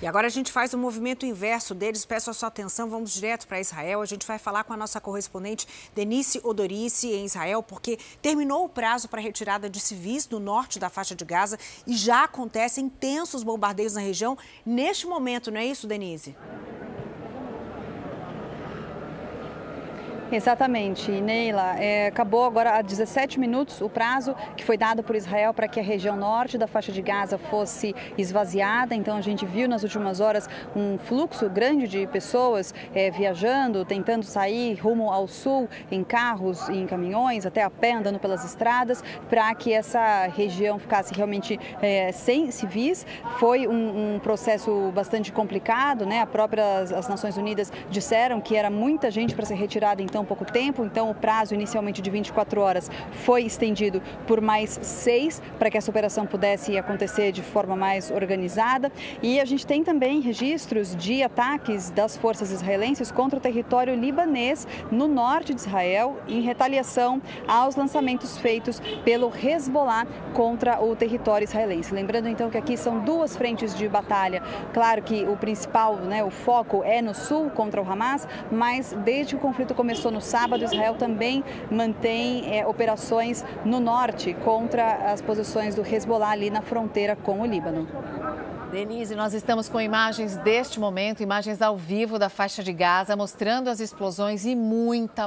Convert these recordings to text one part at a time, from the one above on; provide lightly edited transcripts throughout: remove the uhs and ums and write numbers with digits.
E agora a gente faz o movimento inverso deles, peço a sua atenção, vamos direto para Israel. A gente vai falar com a nossa correspondente Denise Odorici em Israel, porque terminou o prazo para a retirada de civis do norte da faixa de Gaza e já acontecem intensos bombardeios na região neste momento, não é isso, Denise? Exatamente, Neila. Acabou agora há 17 minutos o prazo que foi dado por Israel para que a região norte da faixa de Gaza fosse esvaziada. Então a gente viu nas últimas horas um fluxo grande de pessoas viajando, tentando sair rumo ao sul em carros, em caminhões, até a pé andando pelas estradas, para que essa região ficasse realmente sem civis. Foi um processo bastante complicado, né? As Nações Unidas disseram que era muita gente para ser retirada em tão pouco tempo, então o prazo inicialmente de 24 horas foi estendido por mais 6 para que essa operação pudesse acontecer de forma mais organizada. E a gente tem também registros de ataques das forças israelenses contra o território libanês no norte de Israel, em retaliação aos lançamentos feitos pelo Hezbollah contra o território israelense. Lembrando então que aqui são duas frentes de batalha. Claro que o principal, né, o foco é no sul contra o Hamas, mas desde que o conflito começou no sábado, Israel também mantém operações no norte contra as posições do Hezbollah ali na fronteira com o Líbano. Denise, nós estamos com imagens deste momento, imagens ao vivo da faixa de Gaza, mostrando as explosões e muita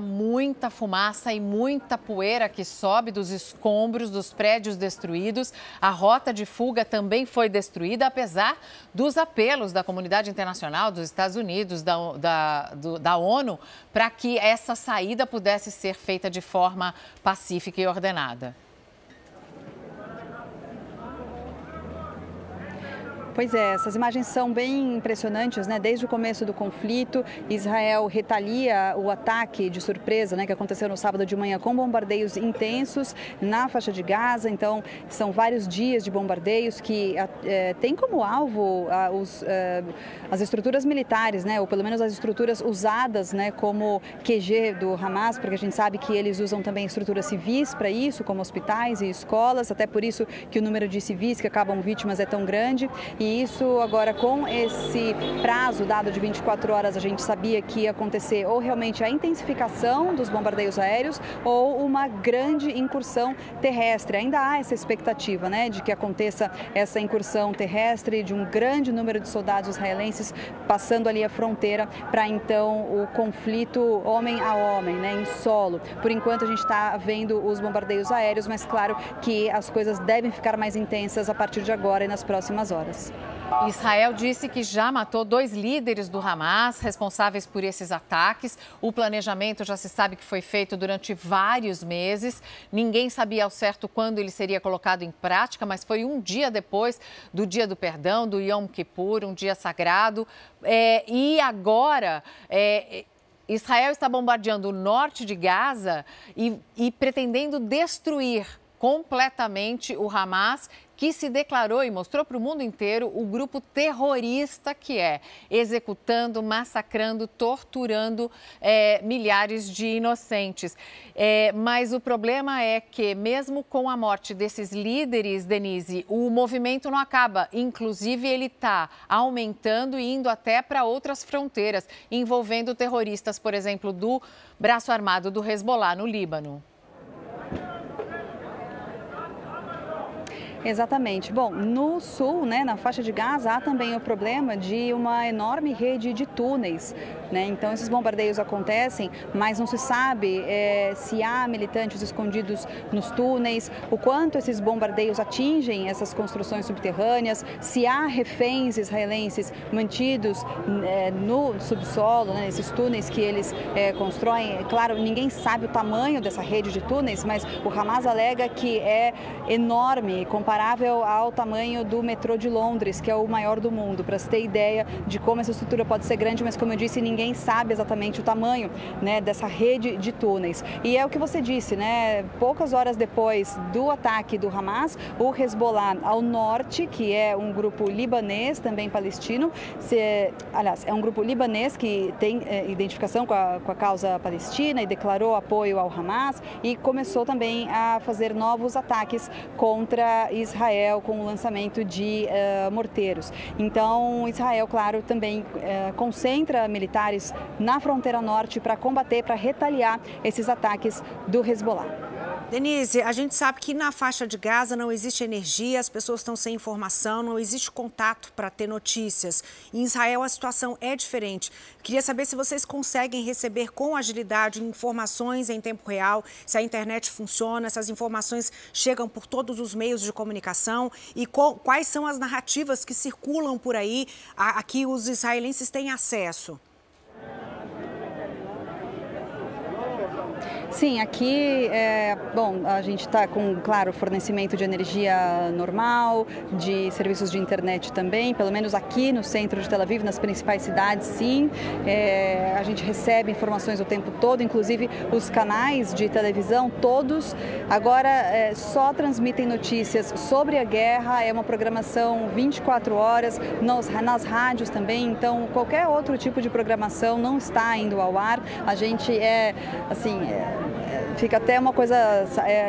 fumaça e muita poeira que sobe dos escombros dos prédios destruídos. A rota de fuga também foi destruída, apesar dos apelos da comunidade internacional, dos Estados Unidos, da ONU, para que essa saída pudesse ser feita de forma pacífica e ordenada. Pois é, essas imagens são bem impressionantes, né? Desde o começo do conflito, Israel retalia o ataque de surpresa, né, que aconteceu no sábado de manhã com bombardeios intensos na faixa de Gaza. Então, são vários dias de bombardeios que tem como alvo as estruturas militares, né, ou pelo menos as estruturas usadas, né, como QG do Hamas, porque a gente sabe que eles usam também estruturas civis para isso, como hospitais e escolas, até por isso que o número de civis que acabam vítimas é tão grande. E isso agora, com esse prazo dado de 24 horas, a gente sabia que ia acontecer ou realmente a intensificação dos bombardeios aéreos ou uma grande incursão terrestre. Ainda há essa expectativa, né, de que aconteça essa incursão terrestre, de um grande número de soldados israelenses passando ali a fronteira para então o conflito homem a homem, né, em solo. Por enquanto a gente está vendo os bombardeios aéreos, mas claro que as coisas devem ficar mais intensas a partir de agora e nas próximas horas. Israel disse que já matou 2 líderes do Hamas responsáveis por esses ataques. O planejamento já se sabe que foi feito durante vários meses. Ninguém sabia ao certo quando ele seria colocado em prática, mas foi um dia depois do Dia do Perdão, do Yom Kippur, um dia sagrado. E agora Israel está bombardeando o norte de Gaza e pretendendo destruir completamente o Hamas, que se declarou e mostrou para o mundo inteiro o grupo terrorista que é, executando, massacrando, torturando milhares de inocentes. Mas o problema é que, mesmo com a morte desses líderes, Denise, o movimento não acaba. Inclusive, ele está aumentando e indo até para outras fronteiras, envolvendo terroristas, por exemplo, do braço armado do Hezbollah no Líbano. Exatamente. Bom, no sul, né, na faixa de Gaza, há também o problema de uma enorme rede de túneis, né? Então, esses bombardeios acontecem, mas não se sabe se há militantes escondidos nos túneis, o quanto esses bombardeios atingem essas construções subterrâneas, se há reféns israelenses mantidos no subsolo, né, nesses túneis que eles constroem. Claro, ninguém sabe o tamanho dessa rede de túneis, mas o Hamas alega que é enorme, comparável ao tamanho do metrô de Londres, que é o maior do mundo, para se ter ideia de como essa estrutura pode ser grande, mas como eu disse, ninguém sabe exatamente o tamanho, né, dessa rede de túneis. E é o que você disse, né, poucas horas depois do ataque do Hamas, o Hezbollah ao norte, que é um grupo libanês, também palestino, aliás, é um grupo libanês que tem identificação com a causa palestina e declarou apoio ao Hamas e começou também a fazer novos ataques contra Israel com o lançamento de morteiros. Então, Israel, claro, também concentra militares na fronteira norte para combater, para retaliar esses ataques do Hezbollah. Denise, a gente sabe que na faixa de Gaza não existe energia, as pessoas estão sem informação, não existe contato para ter notícias. Em Israel a situação é diferente. Queria saber se vocês conseguem receber com agilidade informações em tempo real, se a internet funciona, se as informações chegam por todos os meios de comunicação e quais são as narrativas que circulam por aí a que os israelenses têm acesso. Sim, aqui, a gente está com, claro, fornecimento de energia normal, de serviços de internet também, pelo menos aqui no centro de Tel Aviv, nas principais cidades, sim. A gente recebe informações o tempo todo, inclusive os canais de televisão, todos, agora só transmitem notícias sobre a guerra, é uma programação 24 horas, nas rádios também, então qualquer outro tipo de programação não está indo ao ar. A gente fica até uma coisa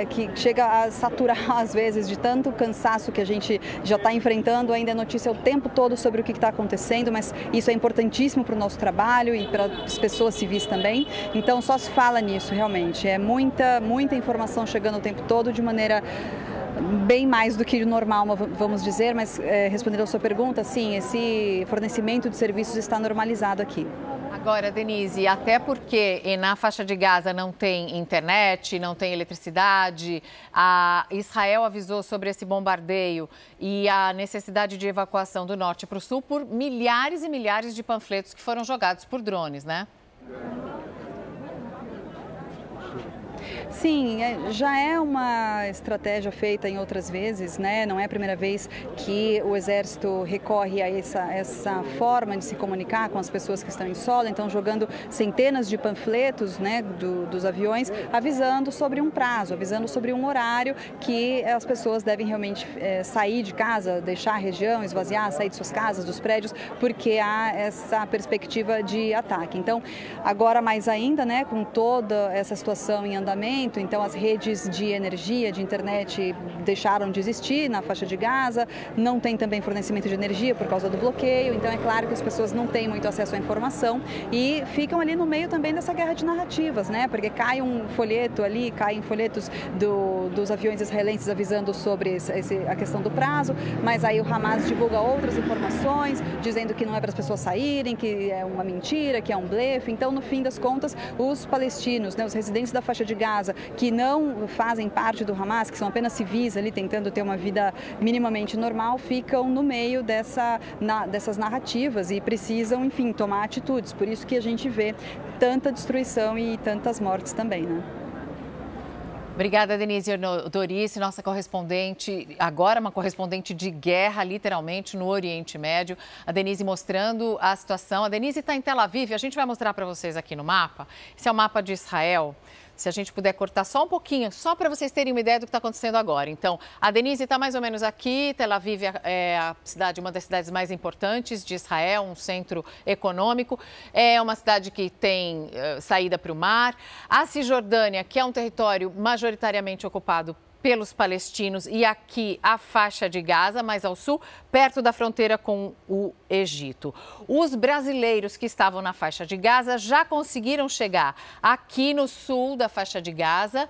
que chega a saturar às vezes de tanto cansaço que a gente já está enfrentando, ainda é notícia o tempo todo sobre o que está acontecendo, mas isso é importantíssimo para o nosso trabalho e para as pessoas civis também, então só se fala nisso realmente, é muita informação chegando o tempo todo de maneira bem mais do que o normal, vamos dizer, mas respondendo a sua pergunta, sim, esse fornecimento de serviços está normalizado aqui. Agora, Denise, até porque na faixa de Gaza não tem internet, não tem eletricidade, a Israel avisou sobre esse bombardeio e a necessidade de evacuação do norte para o sul por milhares e milhares de panfletos que foram jogados por drones, né? Sim, já é uma estratégia feita em outras vezes, né? Não é a primeira vez que o Exército recorre a essa forma de se comunicar com as pessoas que estão em solo, então jogando centenas de panfletos, né, dos aviões, avisando sobre um prazo, avisando sobre um horário que as pessoas devem realmente sair de casa, deixar a região, esvaziar, sair de suas casas, dos prédios, porque há essa perspectiva de ataque. Então, agora mais ainda, né, com toda essa situação em andamento, então as redes de energia, de internet deixaram de existir na faixa de Gaza, não tem também fornecimento de energia por causa do bloqueio, então é claro que as pessoas não têm muito acesso à informação e ficam ali no meio também dessa guerra de narrativas, né? Porque cai um folheto ali, caem folhetos dos aviões israelenses avisando sobre a questão do prazo, mas aí o Hamas divulga outras informações, dizendo que não é para as pessoas saírem, que é uma mentira, que é um blefe, então no fim das contas os palestinos, né, os residentes da faixa de Gaza, que não fazem parte do Hamas, que são apenas civis ali tentando ter uma vida minimamente normal, ficam no meio dessas narrativas e precisam, enfim, tomar atitudes. Por isso que a gente vê tanta destruição e tantas mortes também, né? Obrigada, Denise Dorice, nossa correspondente, agora uma correspondente de guerra, literalmente, no Oriente Médio. A Denise mostrando a situação. A Denise está em Tel Aviv, a gente vai mostrar para vocês aqui no mapa. Esse é o mapa de Israel. Se a gente puder cortar só um pouquinho, só para vocês terem uma ideia do que está acontecendo agora. Então, a Denise está mais ou menos aqui. Tel Aviv é a cidade, uma das cidades mais importantes de Israel, um centro econômico. É uma cidade que tem saída para o mar. A Cisjordânia, que é um território majoritariamente ocupado pelos palestinos, e aqui a faixa de Gaza, mais ao sul, perto da fronteira com o Egito. Os brasileiros que estavam na faixa de Gaza já conseguiram chegar aqui no sul da faixa de Gaza,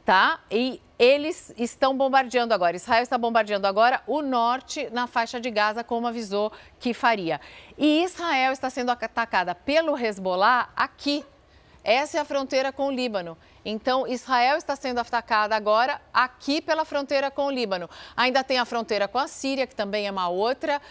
tá? E eles estão bombardeando agora, Israel está bombardeando agora o norte na faixa de Gaza, como avisou que faria. E Israel está sendo atacada pelo Hezbollah aqui. Essa é a fronteira com o Líbano. Então, Israel está sendo atacada agora aqui pela fronteira com o Líbano. Ainda tem a fronteira com a Síria, que também é uma outra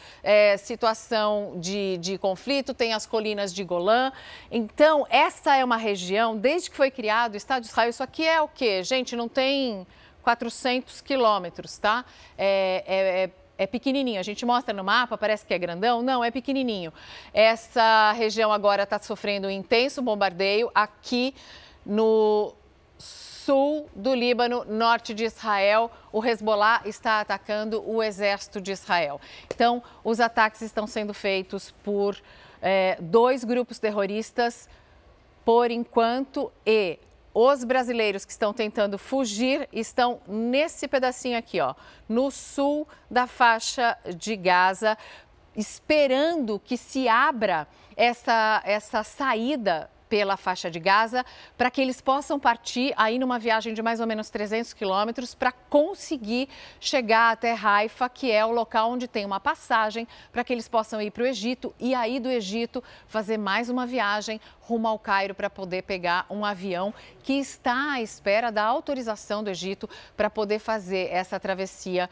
situação de conflito. Tem as colinas de Golã. Então, essa é uma região, desde que foi criado o Estado de Israel, isso aqui é o quê? Gente, não tem 400 quilômetros, tá? É pequenininho, a gente mostra no mapa, parece que é grandão, não, é pequenininho. Essa região agora está sofrendo um intenso bombardeio aqui no sul do Líbano, norte de Israel. O Hezbollah está atacando o exército de Israel. Então, os ataques estão sendo feitos por dois grupos terroristas, por enquanto, e os brasileiros que estão tentando fugir estão nesse pedacinho aqui, ó, no sul da faixa de Gaza, esperando que se abra essa saída pela faixa de Gaza, para que eles possam partir aí numa viagem de mais ou menos 300 quilômetros para conseguir chegar até Haifa, que é o local onde tem uma passagem para que eles possam ir para o Egito e aí do Egito fazer mais uma viagem rumo ao Cairo para poder pegar um avião que está à espera da autorização do Egito para poder fazer essa travessia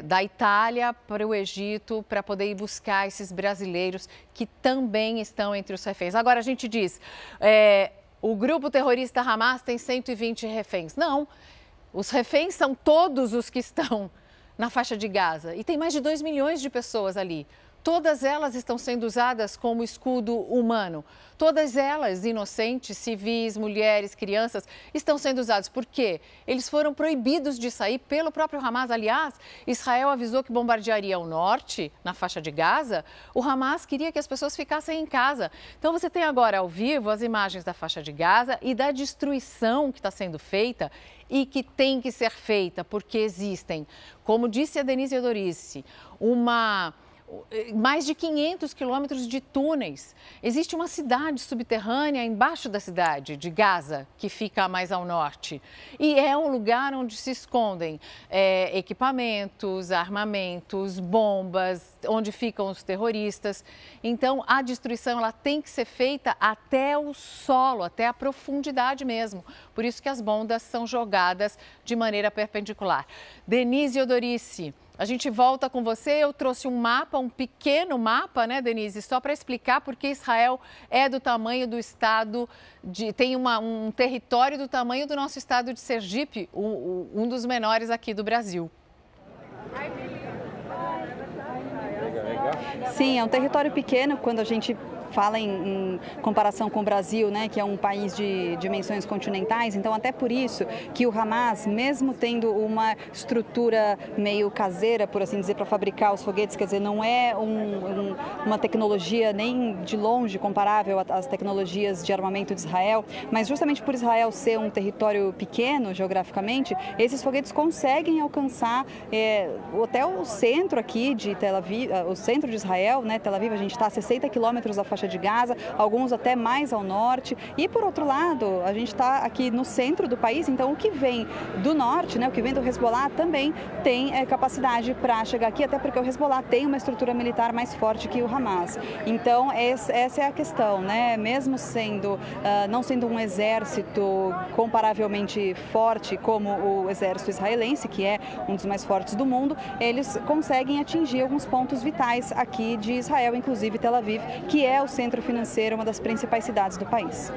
da Itália para o Egito, para poder ir buscar esses brasileiros que também estão entre os reféns. Agora a gente diz, o grupo terrorista Hamas tem 120 reféns. Não, os reféns são todos os que estão na faixa de Gaza e tem mais de 2 milhões de pessoas ali. Todas elas estão sendo usadas como escudo humano. Todas elas, inocentes, civis, mulheres, crianças, estão sendo usadas. Por quê? Eles foram proibidos de sair pelo próprio Hamas. Aliás, Israel avisou que bombardearia o norte, na faixa de Gaza. O Hamas queria que as pessoas ficassem em casa. Então, você tem agora ao vivo as imagens da faixa de Gaza e da destruição que está sendo feita e que tem que ser feita, porque existem, como disse a Denise Eudorice, mais de 500 quilômetros de túneis. Existe uma cidade subterrânea embaixo da cidade de Gaza, que fica mais ao norte. E é um lugar onde se escondem equipamentos, armamentos, bombas, onde ficam os terroristas. Então, a destruição ela tem que ser feita até o solo, até a profundidade mesmo. Por isso que as bombas são jogadas de maneira perpendicular. Denise Eudorice, a gente volta com você. Eu trouxe um mapa, um pequeno mapa, né, Denise? Só para explicar porque Israel é do tamanho do estado, tem um território do tamanho do nosso estado de Sergipe, um dos menores aqui do Brasil. Sim, é um território pequeno quando a gente fala em comparação com o Brasil, né, que é um país de dimensões continentais. Então, até por isso que o Hamas, mesmo tendo uma estrutura meio caseira, por assim dizer, para fabricar os foguetes, quer dizer, não é uma tecnologia nem de longe comparável às tecnologias de armamento de Israel, mas justamente por Israel ser um território pequeno geograficamente, esses foguetes conseguem alcançar até o centro aqui de Tel Aviv, o centro de Israel, né, Tel Aviv, a gente está a 60 quilômetros da faixa de Gaza, alguns até mais ao norte. E por outro lado, a gente está aqui no centro do país, então o que vem do norte, né, o que vem do Hezbollah também tem capacidade para chegar aqui, até porque o Hezbollah tem uma estrutura militar mais forte que o Hamas. Então essa é a questão, né? Mesmo não sendo um exército comparavelmente forte como o exército israelense, que é um dos mais fortes do mundo, eles conseguem atingir alguns pontos vitais aqui de Israel, inclusive Tel Aviv, que é o centro financeiro, uma das principais cidades do país.